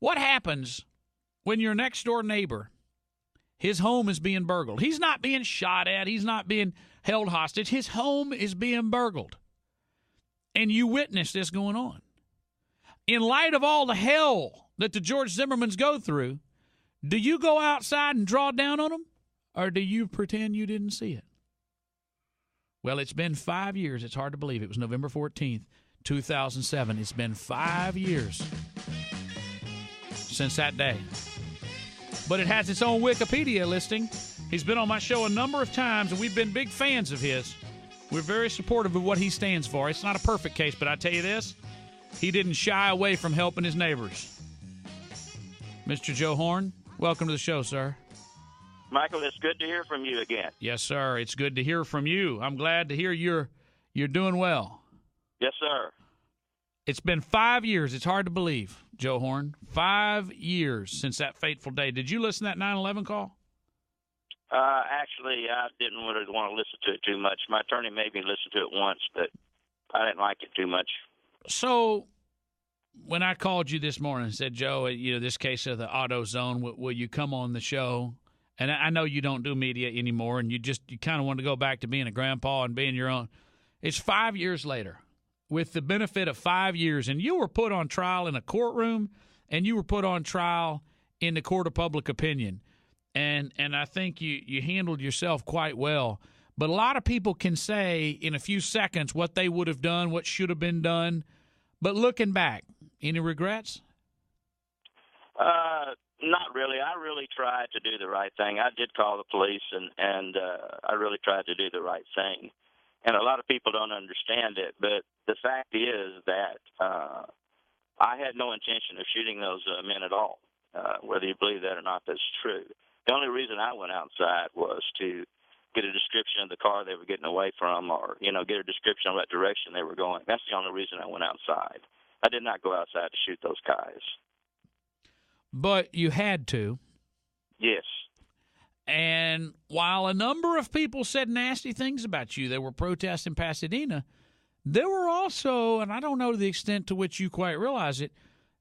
What happens when your next-door neighbor, his home is being burgled? He's not being shot at. He's not being held hostage. His home is being burgled. And you witness this going on. In light of all the hell that the George Zimmermans go through, do you go outside and draw down on them, or do you pretend you didn't see it? Well, it's been 5 years. It's hard to believe. It was November 14th, 2007. It's been 5 years since that day. But it has its own Wikipedia listing. He's been on my show a number of times, and we've been big fans of his. We're very supportive of what he stands for. It's not a perfect case, but I tell you this, he didn't shy away from helping his neighbors. Mr. Joe Horn, welcome to the show, sir. Michael, it's good to hear from you again. Yes, sir. It's good to hear from you. I'm glad to hear you're doing well. Yes, sir. It's been 5 years. It's hard to believe, Joe Horn. 5 years since that fateful day. Did you listen to that 9/11 call? Actually, I didn't really want to listen to it too much. My attorney made me listen to it once, but I didn't like it too much. So when I called you this morning and said, Joe, this case of the AutoZone, will you come on the show? And I know you don't do media anymore, and you kind of want to go back to being a grandpa and being your own. It's 5 years later, with the benefit of 5 years, and you were put on trial in a courtroom, and you were put on trial in the court of public opinion. And I think you handled yourself quite well. But a lot of people can say in a few seconds what they would have done, what should have been done. But looking back, any regrets? Not really. I really tried to do the right thing. I did call the police, and I really tried to do the right thing. And a lot of people don't understand it, but the fact is that I had no intention of shooting those men at all. Whether you believe that or not, that's true. The only reason I went outside was to get a description of the car they were getting away from, or, get a description of what direction they were going. That's the only reason I went outside. I did not go outside to shoot those guys. But you had to. Yes. And while a number of people said nasty things about you, they were protests in Pasadena, there were also, and I don't know the extent to which you quite realize it,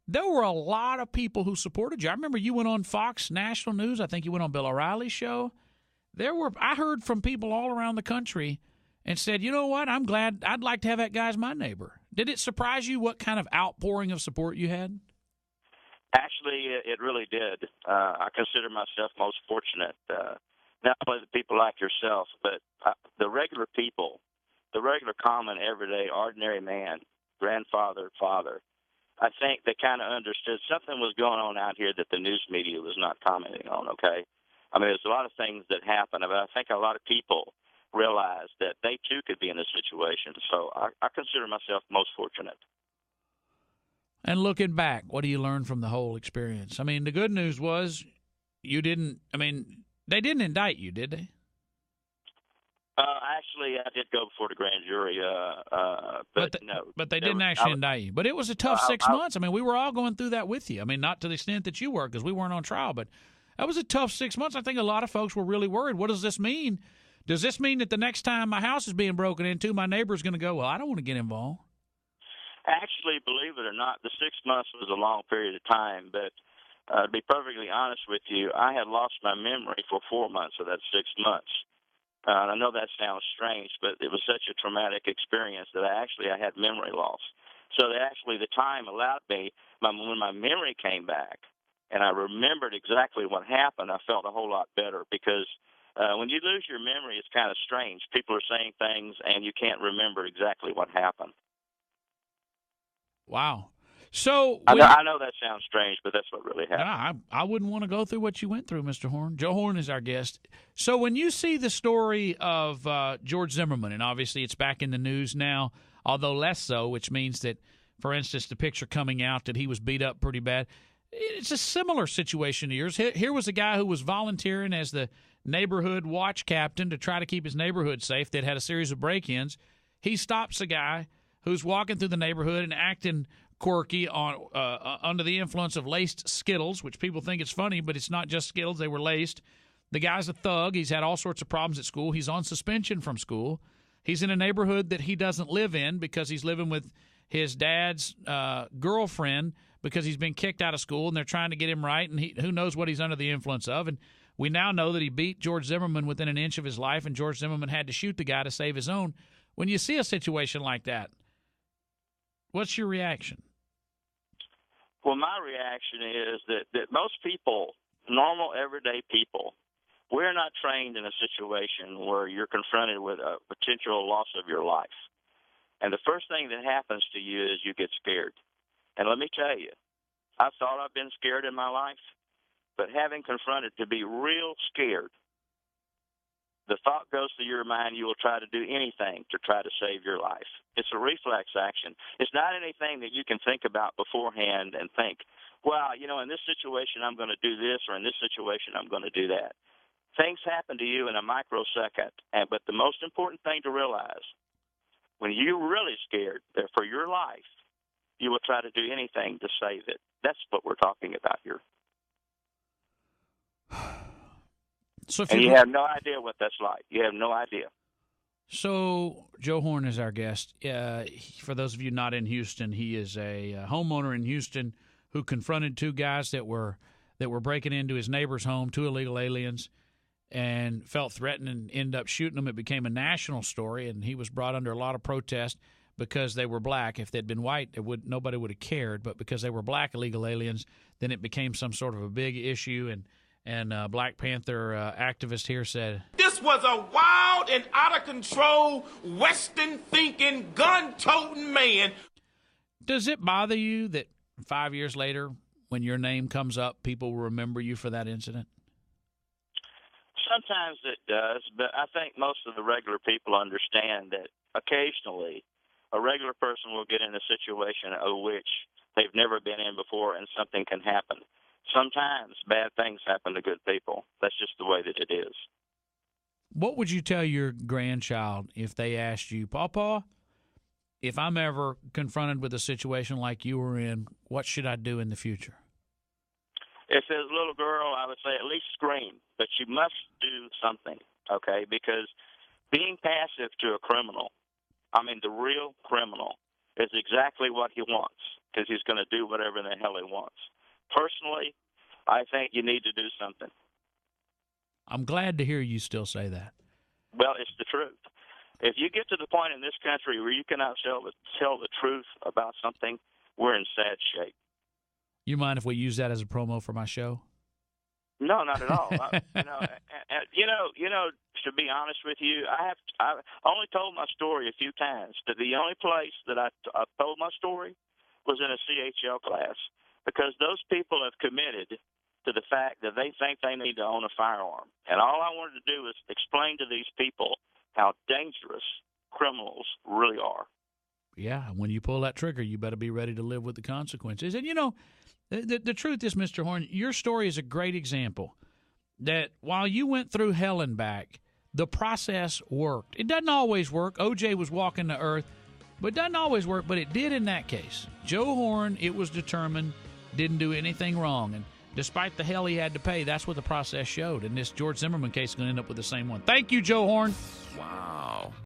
there were a lot of people who supported you. I remember you went on Fox National News. I think you went on Bill O'Reilly's show. I heard from people all around the country and said, you know what, I'm glad, I'd like to have that guy as my neighbor. Did it surprise you what kind of outpouring of support you had? Actually, it really did. I consider myself most fortunate, not only the people like yourself, but the regular people, the regular, common, everyday, ordinary man, grandfather, father. I think they kind of understood something was going on out here that the news media was not commenting on, okay? I mean, there's a lot of things that happen, but I think a lot of people realized that they, too, could be in this situation. So I consider myself most fortunate. And looking back, what do you learn from the whole experience? I mean, the good news was they didn't indict you, did they? Actually, I did go before the grand jury, no. But they didn't actually indict you. But it was a tough 6 months. I mean, we were all going through that with you. I mean, not to the extent that you were, because we weren't on trial, but that was a tough 6 months. I think a lot of folks were really worried. What does this mean? Does this mean that the next time my house is being broken into, my neighbor's going to go, well, I don't want to get involved? Actually, believe it or not, the 6 months was a long period of time, but to be perfectly honest with you, I had lost my memory for 4 months of that 6 months. And I know that sounds strange, but it was such a traumatic experience that I had memory loss. So the time allowed me, when my memory came back and I remembered exactly what happened, I felt a whole lot better, because when you lose your memory, it's kind of strange. People are saying things and you can't remember exactly what happened. Wow. So I know that sounds strange, but that's what really happened. I wouldn't want to go through what you went through, Mr. Horn. Joe Horn is our guest. So when you see the story of George Zimmerman, and obviously it's back in the news now, although less so, which means that, for instance, the picture coming out that he was beat up pretty bad, it's a similar situation to yours. Here was a guy who was volunteering as the neighborhood watch captain to try to keep his neighborhood safe. That had a series of break-ins. He stops a guy who's walking through the neighborhood and acting quirky under the influence of laced Skittles, which people think it's funny, but it's not just Skittles. They were laced. The guy's a thug. He's had all sorts of problems at school. He's on suspension from school. He's in a neighborhood that he doesn't live in because he's living with his dad's girlfriend because he's been kicked out of school, and they're trying to get him right, and who knows what he's under the influence of. And we now know that he beat George Zimmerman within an inch of his life, and George Zimmerman had to shoot the guy to save his own. When you see a situation like that, what's your reaction? Well, my reaction is that most people, normal, everyday people, we're not trained in a situation where you're confronted with a potential loss of your life. And the first thing that happens to you is you get scared. And let me tell you, I thought I've been scared in my life, but having confronted to be real scared, the thought goes through your mind, you will try to do anything to try to save your life. It's a reflex action. It's not anything that you can think about beforehand and think, well, in this situation I'm going to do this, or in this situation I'm going to do that. Things happen to you in a microsecond, but the most important thing to realize, when you're really scared for your life, you will try to do anything to save it. That's what we're talking about here. And you have no idea what that's like. You have no idea. So Joe Horn is our guest. For those of you not in Houston, he is a homeowner in Houston who confronted two guys that were breaking into his neighbor's home, two illegal aliens, and felt threatened and ended up shooting them. It became a national story, and he was brought under a lot of protest because they were black. If they'd been white, nobody would have cared. But because they were black illegal aliens, then it became some sort of a big issue. And Black Panther activist here said, "This was a wild and out of control, Western-thinking, gun-toting man." Does it bother you that 5 years later, when your name comes up, people will remember you for that incident? Sometimes it does, but I think most of the regular people understand that occasionally a regular person will get in a situation of which they've never been in before, and something can happen. Sometimes bad things happen to good people. That's just the way that it is. What would you tell your grandchild if they asked you, Papa, if I'm ever confronted with a situation like you were in, what should I do in the future? If there's a little girl, I would say at least scream, but you must do something, okay? Because being passive to a criminal, the real criminal, is exactly what he wants, because he's going to do whatever the hell he wants. Personally, I think you need to do something. I'm glad to hear you still say that. Well, it's the truth. If you get to the point in this country where you cannot tell the truth about something, we're in sad shape. You mind if we use that as a promo for my show? No, not at all. To be honest with you, I've only told my story a few times. But the only place that I told my story was in a CHL class, because those people have committed to the fact that they think they need to own a firearm. And all I wanted to do is explain to these people how dangerous criminals really are. Yeah, when you pull that trigger, you better be ready to live with the consequences. And, the truth is, Mr. Horn, your story is a great example that while you went through hell and back, the process worked. It doesn't always work. O.J. was walking the earth, but it doesn't always work, but it did in that case. Joe Horn, it was determined, didn't do anything wrong. And despite the hell he had to pay, that's what the process showed. And this George Zimmerman case is going to end up with the same one. Thank you, Joe Horn. Wow.